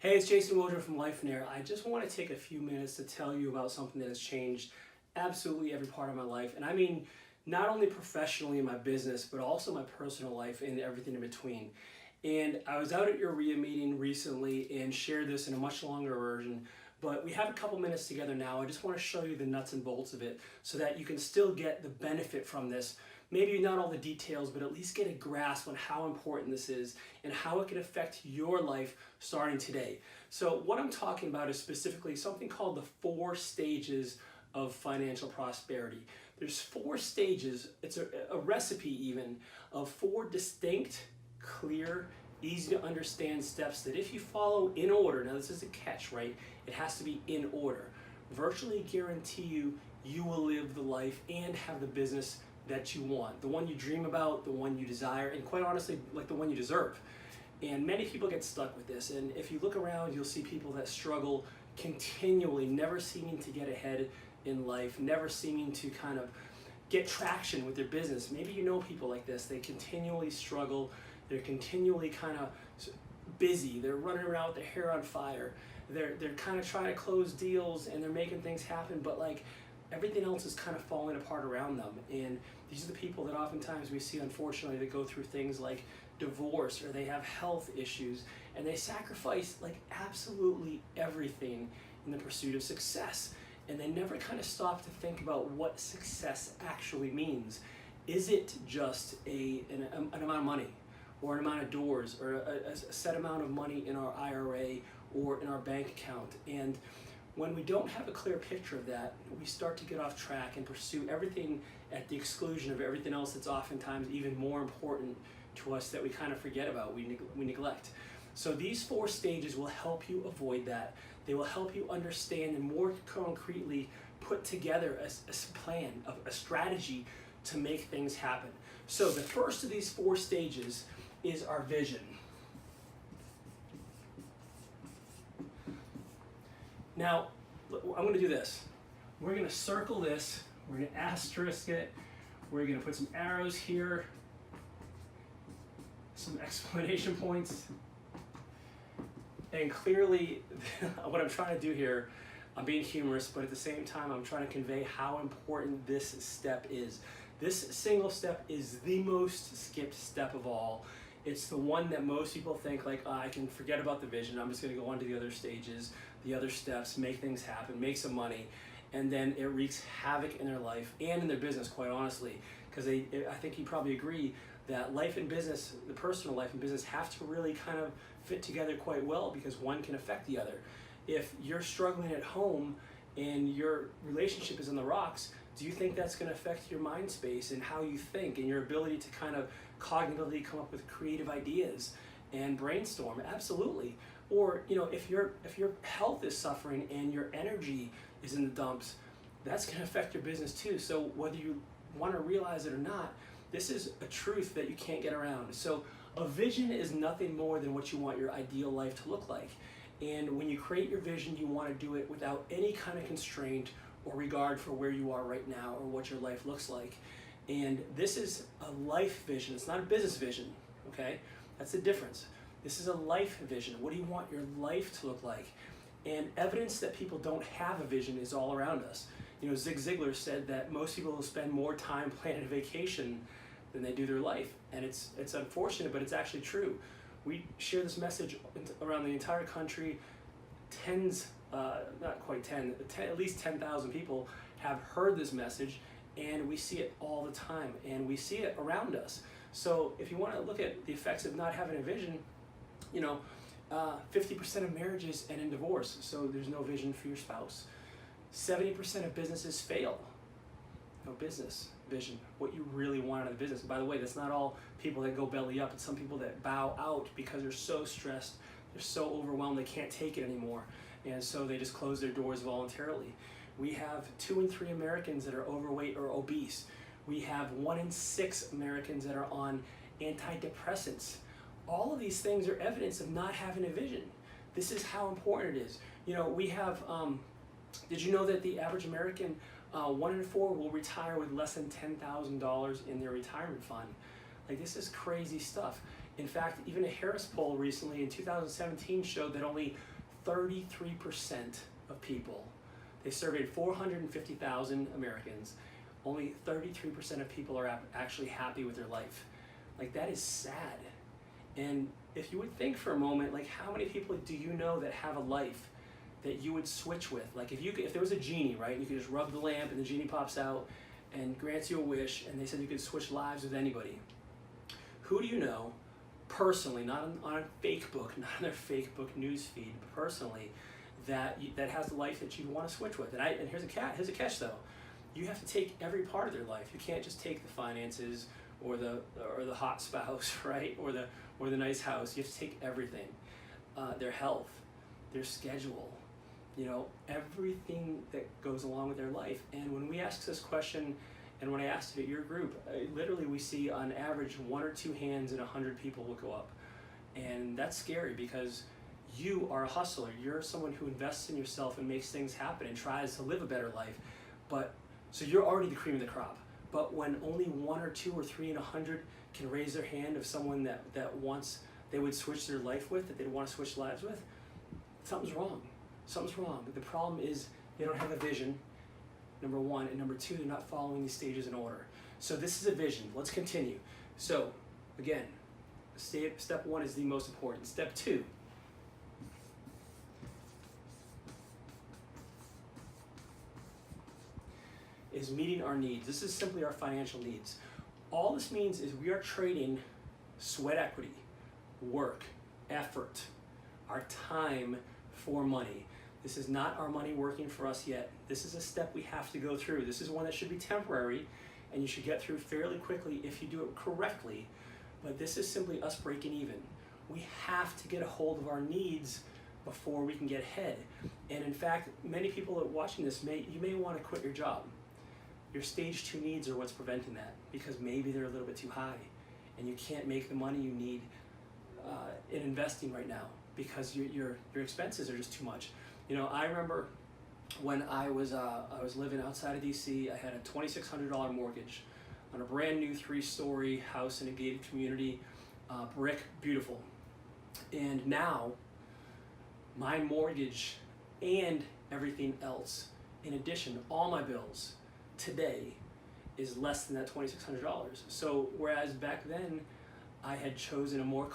Hey, it's Jason Wojo from Lifeonaire. I just want to take a few minutes to tell you about something that has changed absolutely every part of my life. And I mean, not only professionally in my business, but also my personal life and everything in between. And I was out at your RIA meeting recently and shared this in a much longer version, but we have a couple minutes together now. I just want to show you the nuts and bolts of it so that you can still get the benefit from this. Maybe not all the details, but at least get a grasp on how important this is and how it can affect your life starting today. So what I'm talking about is specifically something called the 4 stages of financial prosperity. There's 4 stages, it's a recipe even, of 4 distinct, clear, easy to understand steps that if you follow in order, now this is a catch, right? It has to be in order. Virtually guarantee you, you will live the life and have the business that you want, the one you dream about, the one you desire, and quite honestly, like the one you deserve. And many people get stuck with this, and if you look around, you'll see people that struggle continually, never seeming to get ahead in life, never seeming to kind of get traction with their business. Maybe you know people like this. They continually struggle, they're continually kind of busy, they're running around with their hair on fire, they're kind of trying to close deals and they're making things happen, but like everything else is kind of falling apart around them. And these are the people that oftentimes we see, unfortunately, that go through things like divorce or they have health issues, and they sacrifice like absolutely everything in the pursuit of success. And they never kind of stop to think about what success actually means. Is it just an amount of money, or an amount of doors, or a set amount of money in our IRA or in our bank account? And when we don't have a clear picture of that, we start to get off track and pursue everything at the exclusion of everything else that's oftentimes even more important to us that we kind of forget about, we neglect. So these 4 stages will help you avoid that. They will help you understand and more concretely put together a plan, a strategy to make things happen. So the first of these 4 stages is our vision. Now, I'm going to do this. We're going to circle this, we're going to asterisk it, we're going to put some arrows here, some exclamation points, and clearly what I'm trying to do here, I'm being humorous, but at the same time I'm trying to convey how important this step is. This single step is the most skipped step of all. It's the one that most people think like, I can forget about the vision, I'm just going to go on to the other stages, the other steps, make things happen, make some money, and then it wreaks havoc in their life and in their business, quite honestly, because I think you probably agree that life and business, the personal life and business, have to really kind of fit together quite well, because one can affect the other. If you're struggling at home and your relationship is on the rocks, do you think that's going to affect your mind space and how you think and your ability to kind of cognitively come up with creative ideas and brainstorm? Absolutely. Or, you know, if your health is suffering and your energy is in the dumps, that's going to affect your business too. So whether you want to realize it or not, this is a truth that you can't get around. So a vision is nothing more than what you want your ideal life to look like. And when you create your vision, you want to do it without any kind of constraint or regard for where you are right now or what your life looks like. And this is a life vision. It's not a business vision, okay? That's the difference. This is a life vision. What do you want your life to look like? And evidence that people don't have a vision is all around us. You know, Zig Ziglar said that most people will spend more time planning a vacation than they do their life. And it's unfortunate, but it's actually true. We share this message around the entire country. Not quite 10, at least 10,000 people have heard this message, and we see it all the time, and we see it around us. So if you want to look at the effects of not having a vision, you know, 50% of marriages end in divorce, so there's no vision for your spouse. 70% of businesses fail. No business vision, what you really want out of the business. And by the way, that's not all people that go belly up. It's some people that bow out because they're so stressed, they're so overwhelmed, they can't take it anymore. And so they just close their doors voluntarily. We have 2 in 3 Americans that are overweight or obese. We have 1 in 6 Americans that are on antidepressants. All of these things are evidence of not having a vision. This is how important it is. You know, we have, did you know that the average American, 1 in 4 will retire with less than $10,000 in their retirement fund? Like, this is crazy stuff. In fact, even a Harris poll recently in 2017 showed that only 33% of people, they surveyed 450,000 Americans, only 33% of people are actually happy with their life. Like, that is sad. And if you would think for a moment, like, how many people do you know that have a life that you would switch with? Like, if there was a genie, right, and you could just rub the lamp and the genie pops out and grants you a wish, and they said you could switch lives with anybody, who do you know personally, not on a fake book, not on their fake book news feed, but personally, that has the life that you want to switch with? And here's a catch though. You have to take every part of their life. You can't just take the finances or the hot spouse, right, or the nice house. You have to take everything, their health, their schedule, everything that goes along with their life. And when we ask this question, and when I asked it at your group, literally we see on average 1 or 2 hands in 100 people will go up. And that's scary because you are a hustler. You're someone who invests in yourself and makes things happen and tries to live a better life. So you're already the cream of the crop. But when only 1 or 2 or 3 in 100 can raise their hand of someone that wants, they would switch their life with, that they'd want to switch lives with, something's wrong. Something's wrong. The problem is they don't have a vision, number one, and number two, they're not following these stages in order. So this is a vision. Let's continue. So again, step 1 is the most important. Step 2, is meeting our needs. This is simply our financial needs. All this means is we are trading sweat equity, work, effort, our time for money. This is not our money working for us yet. This is a step we have to go through. This is one that should be temporary, and you should get through fairly quickly if you do it correctly. But this is simply us breaking even. We have to get a hold of our needs before we can get ahead. And in fact, many people that are watching this, you may want to quit your job. Your stage 2 needs are what's preventing that, because maybe they're a little bit too high and you can't make the money you need in investing right now because your expenses are just too much. I remember when I was living outside of DC, I had a $2,600 mortgage on a brand new 3-story house in a gated community, brick, beautiful. And now my mortgage and everything else, in addition, all my bills today is less than that $2,600. So whereas back then I had chosen a more